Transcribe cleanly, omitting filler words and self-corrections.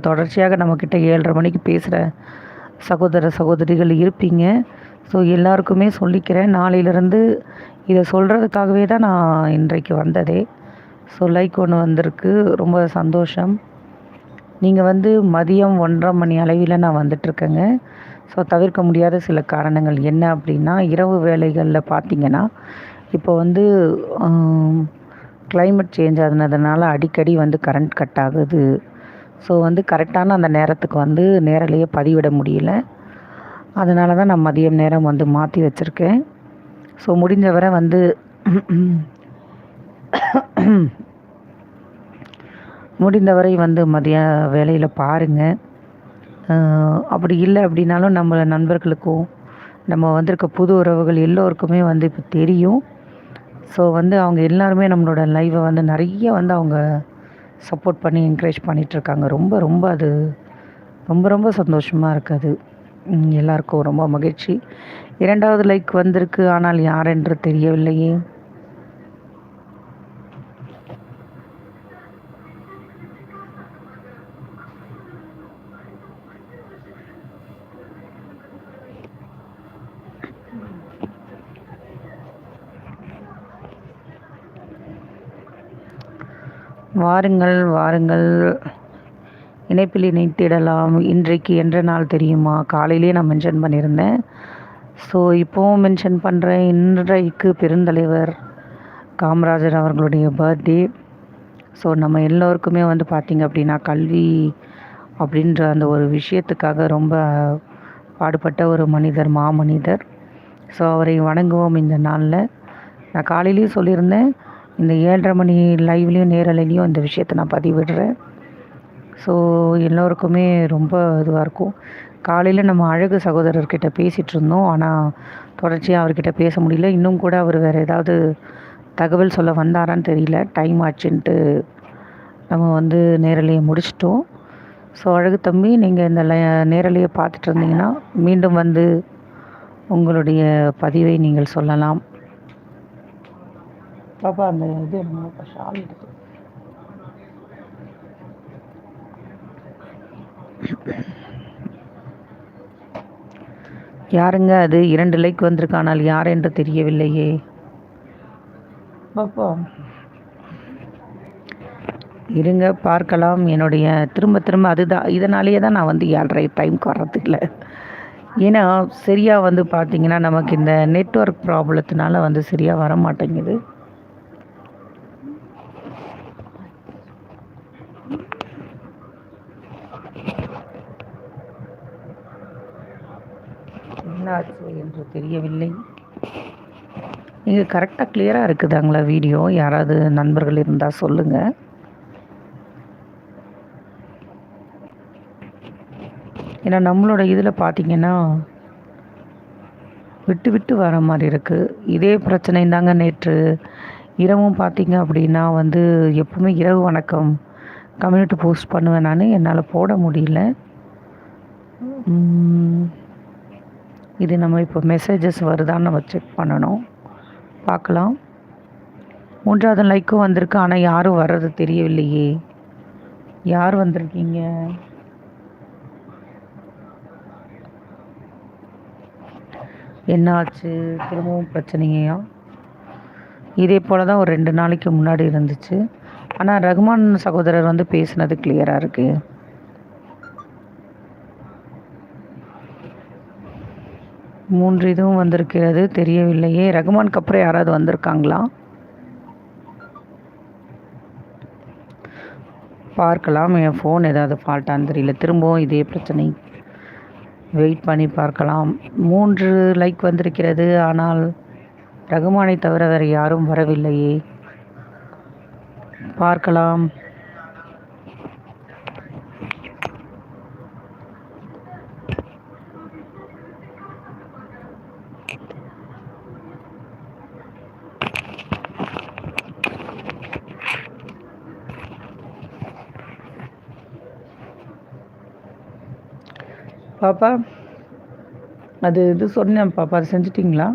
தொடர்ச்சியாக நம்மக்கிட்ட 7:30 மணிக்கு பேசுகிற சகோதர சகோதரிகள் இருப்பீங்க. ஸோ எல்லாருக்குமே சொல்லிக்கிறேன். நாளையிலேருந்து இதை சொல்கிறதுக்காகவே தான் நான் இன்றைக்கு வந்ததே. ஸோ லைக் ஒன்று வந்திருக்கு. ரொம்ப சந்தோஷம். நீங்கள் மதியம் 1:30 மணி அளவில் நான் வந்துட்டுருக்கேங்க. ஸோ தவிர்க்க முடியாத சில காரணங்கள் என்ன அப்படின்னா, இரவு வேளைகளில் பார்த்தீங்கன்னா, இப்போ கிளைமேட் சேஞ்ச் ஆனதுனால அடிக்கடி கரண்ட் கட் ஆகுது. ஸோ கரெக்டான அந்த நேரத்துக்கு நேரலையே பதிவிட முடியல. அதனால தான் நான் மதியம் நேரம் மாற்றி வச்சுருக்கேன். ஸோ முடிஞ்சவரை முடிந்தவரை மதிய வேலையில் பாருங்கள். அப்படி இல்லை அப்படின்னாலும் நம்ம நண்பர்களுக்கும் நம்ம வந்திருக்க புது உறவுகள் எல்லோருக்குமே இப்போ தெரியும். ஸோ அவங்க எல்லாருமே நம்மளோட லைவை நிறைய அவங்க சப்போர்ட் பண்ணி என்கரேஜ் பண்ணிகிட்ருக்காங்க. ரொம்ப ரொம்ப அது ரொம்ப ரொம்ப சந்தோஷமாக இருக்குது. எல்லாருக்கும் ரொம்ப மகிழ்ச்சி. 2வது லைக் வந்திருக்கு. ஆனால் யார் என்று தெரியவில்லையே. வாருங்கள் வாருங்கள், இணைப்பில் இணைத்திடலாம். இன்றைக்கு என்ற நாள் தெரியுமா? காலையிலே நான் மென்ஷன் பண்ணியிருந்தேன். ஸோ இப்போவும் மென்ஷன் பண்ணுறேன். இன்றைக்கு பெருந்தலைவர் காமராஜர் அவர்களுடைய பர்த்டே. ஸோ நம்ம எல்லோருக்குமே பார்த்திங்க அப்படின்னா, கல்வி அப்படின்ற அந்த ஒரு விஷயத்துக்காக ரொம்ப பாடுபட்ட ஒரு மனிதர், மாமனிதர். ஸோ அவரை வணங்குவோம் இந்த நாளில். நான் காலையிலேயும் சொல்லியிருந்தேன், இந்த 7:30 மணி லைவ்லேயும் நேரலையிலையும் இந்த விஷயத்தை நான் பதிவிடுறேன். ஸோ எல்லோருக்குமே ரொம்ப இதுவாக இருக்கும். காலையில் நம்ம அழகு சகோதரர்கிட்ட பேசிகிட்டு இருந்தோம். ஆனால் தொடர்ச்சியாக அவர்கிட்ட பேச முடியல. இன்னும் கூட அவர் வேறு ஏதாவது தகவல் சொல்ல வந்தாரான்னு தெரியல. டைம் ஆச்சுன்ட்டு நம்ம நேரலையை முடிச்சிட்டோம். ஸோ அழகு தம்பி, நீங்கள் இந்த நேரலையை பார்த்துட்டு இருந்தீங்கன்னா மீண்டும் உங்களுடைய பதிவை நீங்கள் சொல்லலாம். பாப்பா அந்த இது ஷால் எடுத்து யாருங்க அது? 2 லைக் வந்திருக்கு. ஆனால் யார் என்று தெரியவில்லையே. பாப்பா இருங்க, பார்க்கலாம். என்னுடைய திரும்ப திரும்ப அதுதான், இதனாலேயே தான் நான் 7:30 டைமுக்கு வர்றதில்லை. ஏன்னா சரியாக பார்த்தீங்கன்னா நமக்கு இந்த நெட்வொர்க் ப்ராப்ளத்தினால சரியாக வர மாட்டேங்குது. என்னாச்சு என்று தெரியவில்லை. நீங்கள் கரெக்டாக கிளியராக இருக்குதாங்களா வீடியோ? யாராவது நண்பர்கள் இருந்தால் சொல்லுங்கள். ஏன்னா நம்மளோட இதில் பார்த்திங்கன்னா விட்டு விட்டு வர மாதிரி இருக்குது. இதே பிரச்சனை தாங்க நேற்று இரவும் பார்த்திங்க அப்படின்னா எப்பவுமே இரவு வணக்கம் கம்யூனிட்டி போஸ்ட் பண்ணுவேன் நான். என்னால் போட முடியல. இது நம்ம இப்போ மெசேஜஸ் வருதான்னு நம்ம செக் பண்ணணும். பார்க்கலாம். 3வது லைக்கும் வந்திருக்கு. ஆனால் யாரும் வர்றது தெரியவில்லையே. யார் வந்திருக்கீங்க? என்னாச்சு? திரும்பவும் பிரச்சனையா? இதே போல் தான் ஒரு 2 நாளைக்கு முன்னாடி இருந்துச்சு. ஆனால் ரகுமான் சகோதரர் பேசுனது கிளியராக இருக்குது. மூன்று இதுவும் வந்திருக்கிறது, தெரியவில்லையே. ரகுமானுக்கு அப்புறம் யாராவது வந்திருக்காங்களா? பார்க்கலாம். என் ஃபோன் ஏதாவது ஃபால்ட்டான்னு தெரியல. திரும்பவும் இதே பிரச்சனை. வெயிட் பண்ணி பார்க்கலாம். 3 லைக் வந்திருக்கிறது. ஆனால் ரகுமானை தவிர வேறு யாரும் வரவில்லையே. பார்க்கலாம். பாப்பா அது இது சொன்னேன் பாப்பா, அது செஞ்சிட்டிங்களா?